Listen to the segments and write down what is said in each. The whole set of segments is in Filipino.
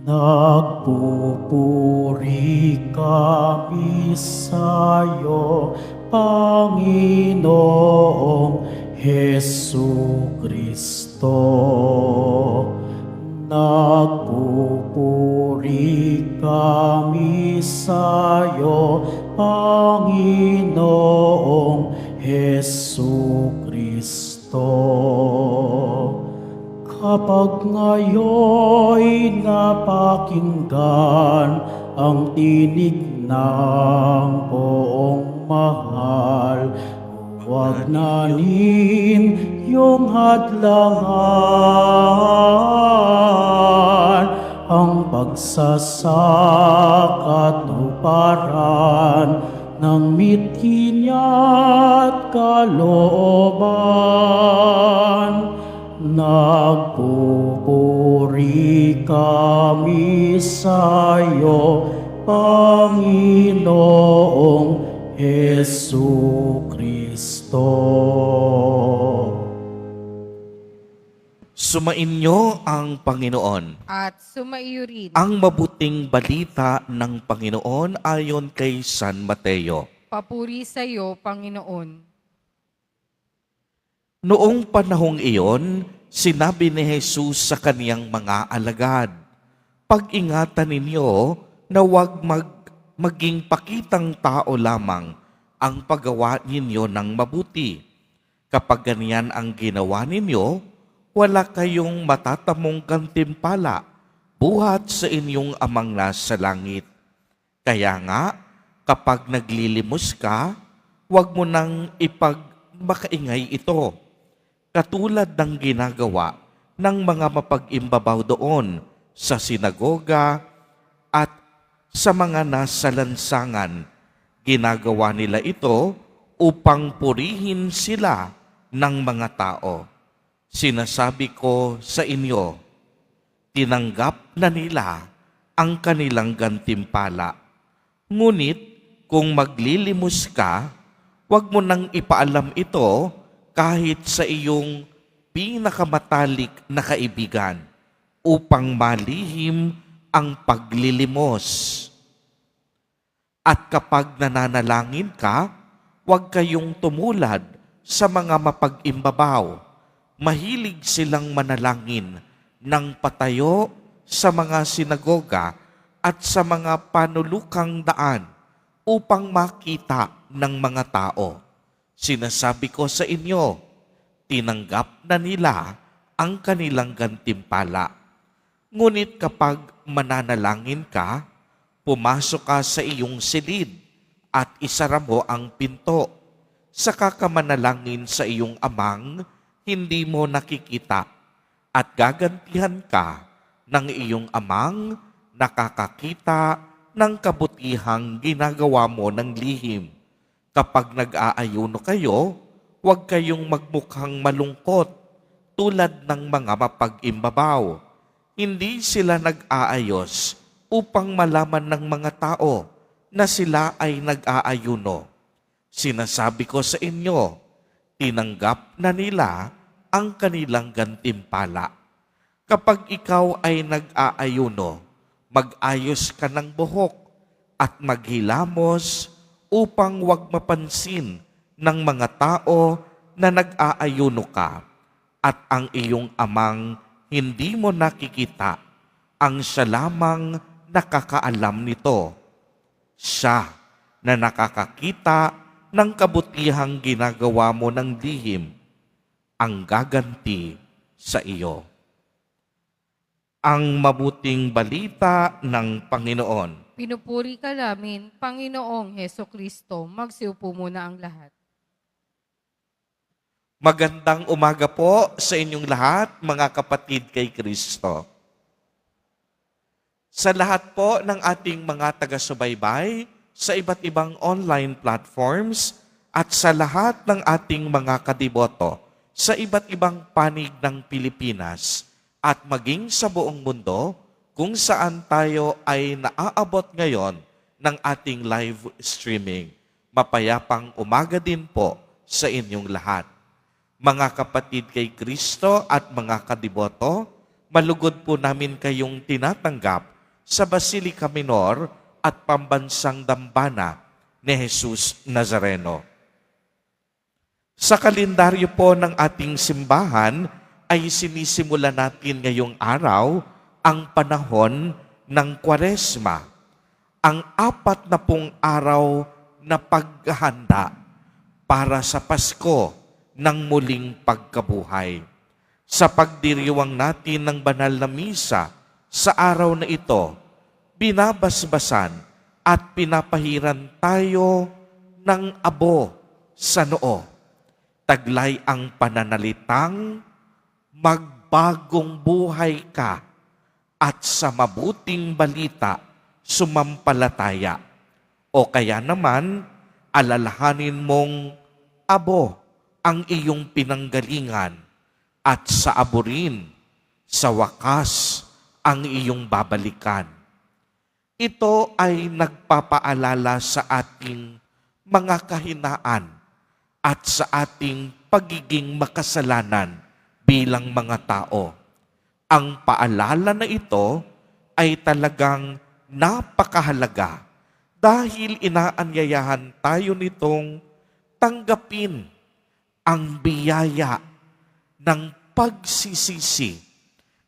Nagpupuri kami sa'yo, Panginoong Hesukristo. Nagpupuri kami sa'yo, Panginoong Hesukristo. Kapag ngayo'y napakinggan ang tinig ng poong mahal, huwag nanin iyong hadlangan ang pagsasakatuparan ng mithin niya't kalooban. Nagpupuri kami sa'yo, Panginoong Hesukristo. Sumainyo ang Panginoon. At sumaiyo rin. Ang mabuting balita ng Panginoon ayon kay San Mateo. Papuri sa iyo, Panginoon. Noong panahong iyon, sinabi ni Jesus sa kaniyang mga alagad, "Pag-ingatan ninyo na huwag maging pakitang tao lamang ang paggawa ninyo ng mabuti. Kapag ganyan ang ginawa ninyo, wala kayong matatamong gantimpala buhat sa inyong amang nasa langit. Kaya nga, kapag naglilimos ka, huwag mo nang ipagmakaingay ito, katulad ng ginagawa ng mga mapag-imbabaw doon sa sinagoga at sa mga nasa lansangan. Ginagawa nila ito upang purihin sila ng mga tao. Sinasabi ko sa inyo, tinanggap na nila ang kanilang gantimpala. Ngunit kung maglilimos ka, huwag mo nang ipaalam ito kahit sa iyong pinakamatalik na kaibigan, upang malihim ang paglilimos. At kapag nananalangin ka, huwag kayong tumulad sa mga mapag-imbabaw. Mahilig silang manalangin ng patayo sa mga sinagoga at sa mga panulukang daan upang makita ng mga tao. Sinasabi ko sa inyo, tinanggap na nila ang kanilang gantimpala. Ngunit kapag mananalangin ka, pumasok ka sa iyong silid at isara mo ang pinto. Saka ka manalangin sa iyong amang hindi mo nakikita at gagantihan ka ng iyong amang nakakakita ng kabutihang ginagawa mo ng lihim. Kapag nag-aayuno kayo, huwag kayong magmukhang malungkot tulad ng mga mapag-imbabaw. Hindi sila nag-aayos upang malaman ng mga tao na sila ay nag-aayuno. Sinasabi ko sa inyo, tinanggap na nila ang kanilang gantimpala. Kapag ikaw ay nag-aayuno, mag-ayos ka ng buhok at maghilamos upang wag mapansin ng mga tao na nag-aayuno ka at ang iyong amang hindi mo nakikita, ang siya lamang nakakaalam nito. Siya na nakakakita ng kabutihang ginagawa mo ng lihim, ang gaganti sa iyo." Ang mabuting balita ng Panginoon. Pinupuri ka namin, Panginoong Hesukristo. Magsiupo muna ang lahat. Magandang umaga po sa inyong lahat, mga kapatid kay Kristo. Sa lahat po ng ating mga taga-subaybay sa iba't ibang online platforms at sa lahat ng ating mga kadiboto sa iba't ibang panig ng Pilipinas at maging sa buong mundo kung saan tayo ay naaabot ngayon ng ating live streaming. Mapayapang umaga din po sa inyong lahat. Mga kapatid kay Kristo at mga kadiboto, malugod po namin kayong tinatanggap sa Basilica Minor at Pambansang Dambana ni Jesus Nazareno. Sa kalendaryo po ng ating simbahan ay sinisimula natin ngayong araw ang panahon ng Kwaresma, ang 40 araw na paghahanda para sa Pasko ng muling pagkabuhay. Sa pagdiriwang natin ng banal na misa sa araw na ito, binabasbasan at pinapahiran tayo ng abo sa noo. Taglay ang pananalitang, magbagong buhay ka at sa mabuting balita sumampalataya. O kaya naman, alalahanin mong abo ang iyong pinanggalingan at sa abo rin, sa wakas, ang iyong babalikan. Ito ay nagpapaalala sa ating mga kahinaan at sa ating pagiging makasalanan bilang mga tao. Ang paalala na ito ay talagang napakahalaga dahil inaanyayahan tayo nitong tanggapin ang biyaya ng pagsisisi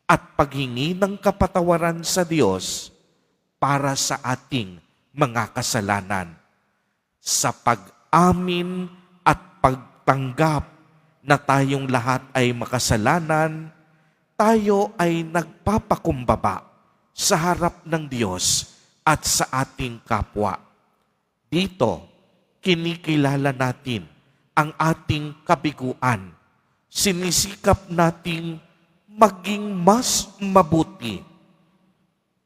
at paghingi ng kapatawaran sa Diyos para sa ating mga kasalanan. Sa pag-amin at pagtanggap na tayong lahat ay makasalanan, tayo ay nagpapakumbaba sa harap ng Diyos at sa ating kapwa. Dito, kinikilala natin ang ating kabiguan. Sinisikap nating maging mas mabuti.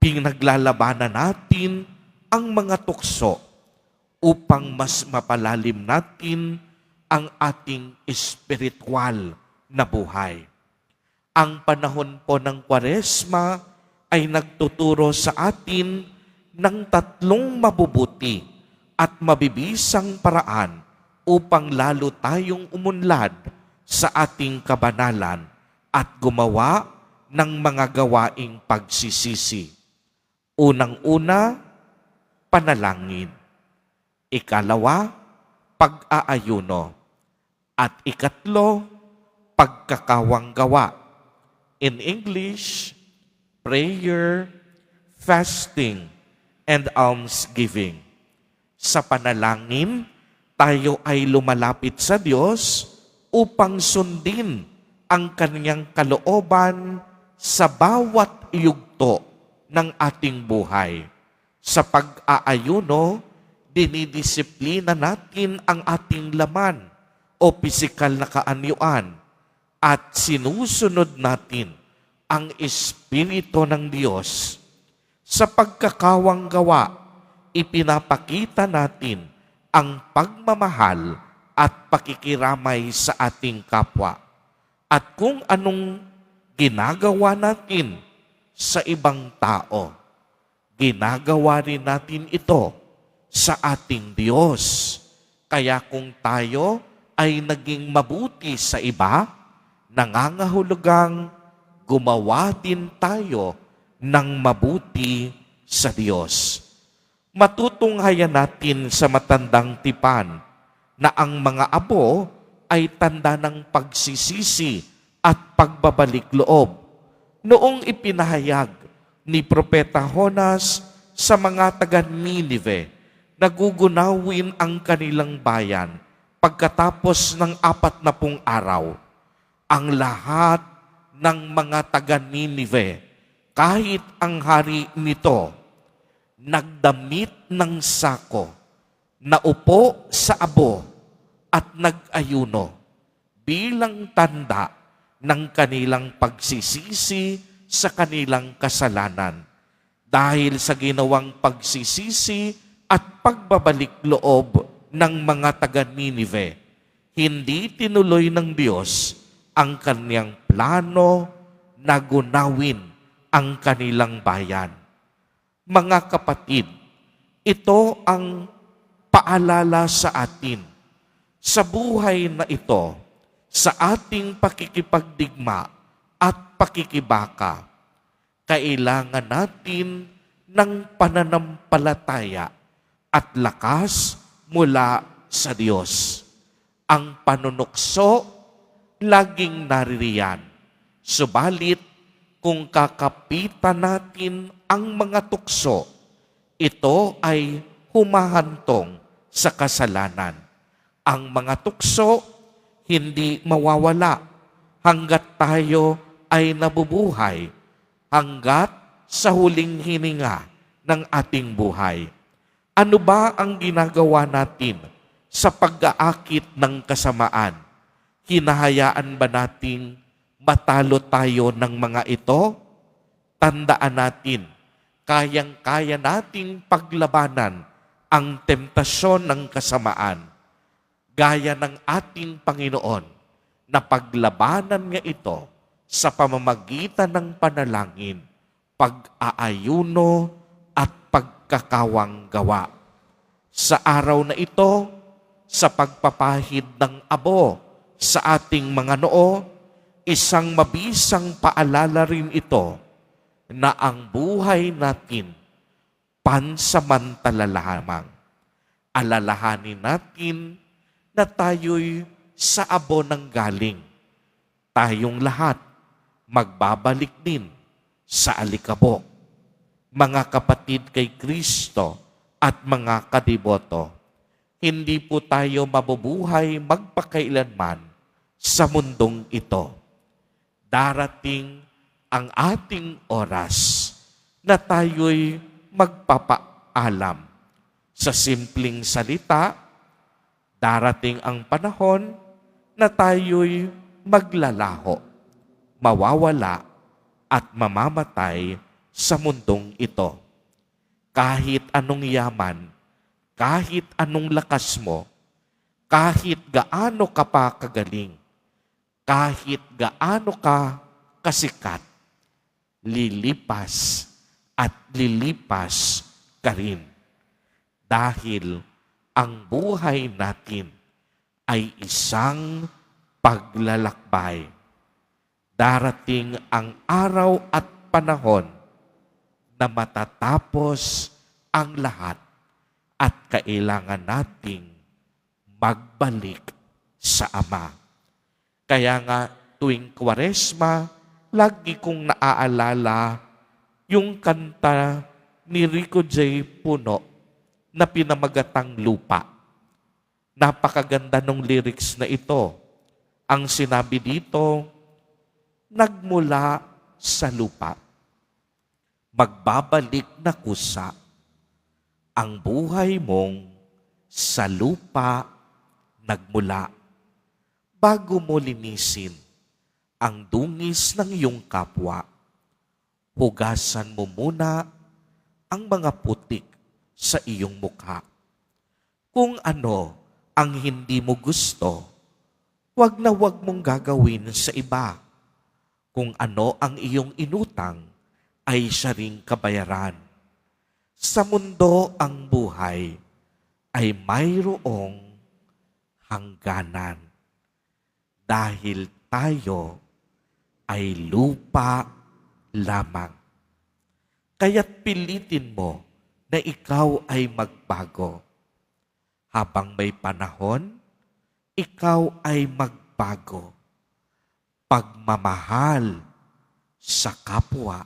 Pinaglalabanan natin ang mga tukso upang mas mapalalim natin ang ating espiritual na buhay. Ang panahon po ng Kwaresma ay nagtuturo sa atin ng 3 mabubuti at mabibisang paraan upang lalo tayong umunlad sa ating kabanalan at gumawa ng mga gawaing pagsisisi. Unang-una, panalangin. Ikalawa, pag-aayuno. At ikatlo, pagkakawang gawa. In English, prayer, fasting, and almsgiving. Sa panalangin, tayo ay lumalapit sa Diyos upang sundin ang Kanyang kalooban sa bawat yugto ng ating buhay. Sa pag-aayuno, dinidisiplina natin ang ating laman o pisikal na kaanyuan at sinusunod natin ang Espiritu ng Diyos. Sa pagkakawang gawa, ipinapakita natin ang pagmamahal at pakikiramay sa ating kapwa. At kung anong ginagawa natin sa ibang tao, ginagawa rin natin ito sa ating Diyos. Kaya kung tayo ay naging mabuti sa iba, nangangahulugang gumawa din tayo ng mabuti sa Diyos. Matutunghayan natin sa matandang tipan na ang mga abo ay tanda ng pagsisisi at pagbabalik loob. Noong ipinahayag ni Propeta Jonas sa mga taga-Ninive, nagugunawin ang kanilang bayan pagkatapos ng 40 araw. Ang lahat ng mga taga-Ninive, kahit ang hari nito, nagdamit ng sako, naupo sa abo at nag-ayuno bilang tanda ng kanilang pagsisisi sa kanilang kasalanan. Dahil sa ginawang pagsisisi at pagbabalik loob ng mga taga-Ninive, hindi tinuloy ng Diyos ang kanyang plano na gunawin ang kanilang bayan. Mga kapatid, ito ang paalala sa atin. Sa buhay na ito, sa ating pakikipagdigma at pakikibaka, kailangan natin ng pananampalataya at lakas mula sa Diyos. Ang panunukso laging naririyan. Subalit, kung kakapitan natin ang mga tukso, ito ay humahantong sa kasalanan. Ang mga tukso hindi mawawala hanggat tayo ay nabubuhay, hanggat sa huling hininga ng ating buhay. Ano ba ang ginagawa natin sa pag-aakit ng kasamaan? Hinahayaan ba nating matalo tayo ng mga ito? Tandaan natin, kayang-kaya nating paglabanan ang temptasyon ng kasamaan. Gaya ng ating Panginoon na paglabanan niya ito sa pamamagitan ng panalangin, pag-aayuno at pagkakawang gawa. Sa araw na ito, sa pagpapahid ng abo sa ating mga noo, isang mabisang paalala rin ito na ang buhay natin pansamantala lamang. Alalahanin natin na tayo'y sa abo ng galing. Tayong lahat magbabalik din sa alikabok. Mga kapatid kay Kristo at mga kadiboto, hindi po tayo mabubuhay magpakailanman sa mundong ito. Darating ang ating oras na tayo'y magpapaalam. Sa simpleng salita, darating ang panahon na tayo'y maglalaho, mawawala at mamamatay sa mundong ito. Kahit anong yaman, kahit anong lakas mo, kahit gaano ka pa kagaling, kahit gaano ka kasikat, lilipas at lilipas ka rin. Dahil ang buhay natin ay isang paglalakbay. Darating ang araw at panahon na matatapos ang lahat at kailangan nating magbalik sa Ama. Kaya nga tuwing Kwaresma, lagi kong naaalala yung kanta ni Rico J. Puno na Pinamagatang Lupa. Napakaganda ng lyrics na ito. Ang sinabi dito, nagmula sa lupa, magbabalik na kusa, ang buhay mong sa lupa nagmula. Bago mo linisin ang dungis ng iyong kapwa, hugasan mo muna ang mga putik sa iyong mukha. Kung ano ang hindi mo gusto, wag na wag mong gagawin sa iba. Kung ano ang iyong inutang, ay siya ring kabayaran. Sa mundo ang buhay ay mayroong hangganan. Dahil tayo ay lupa lamang. Kaya't pilitin mo na ikaw ay magbago. Habang may panahon, ikaw ay magbago. Pagmamahal sa kapwa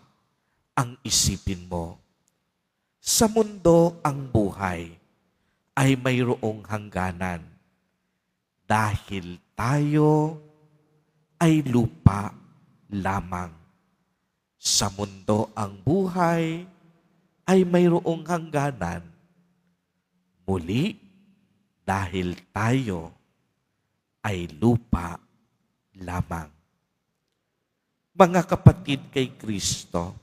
ang isipin mo. Sa mundo ang buhay ay mayroong hangganan. Dahil tayo ay lupa lamang. Sa mundo ang buhay ay mayroong hangganan. Muli, dahil tayo ay lupa lamang. Mga kapatid kay Kristo,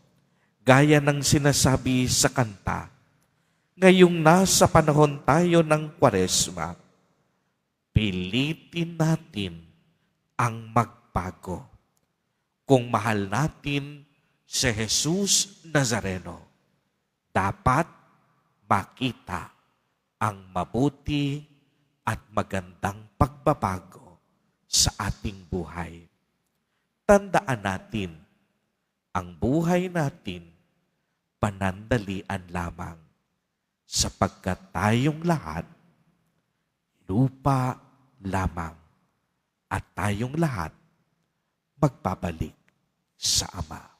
gaya ng sinasabi sa kanta, ngayong nasa panahon tayo ng Kwaresma, pilitin natin ang magbago. Kung mahal natin si Jesus Nazareno, dapat makita ang mabuti at magandang pagbabago sa ating buhay. Tandaan natin, ang buhay natin panandalian lamang, sapagkat tayong lahat lupa lamang at tayong lahat magbabalik sa Ama.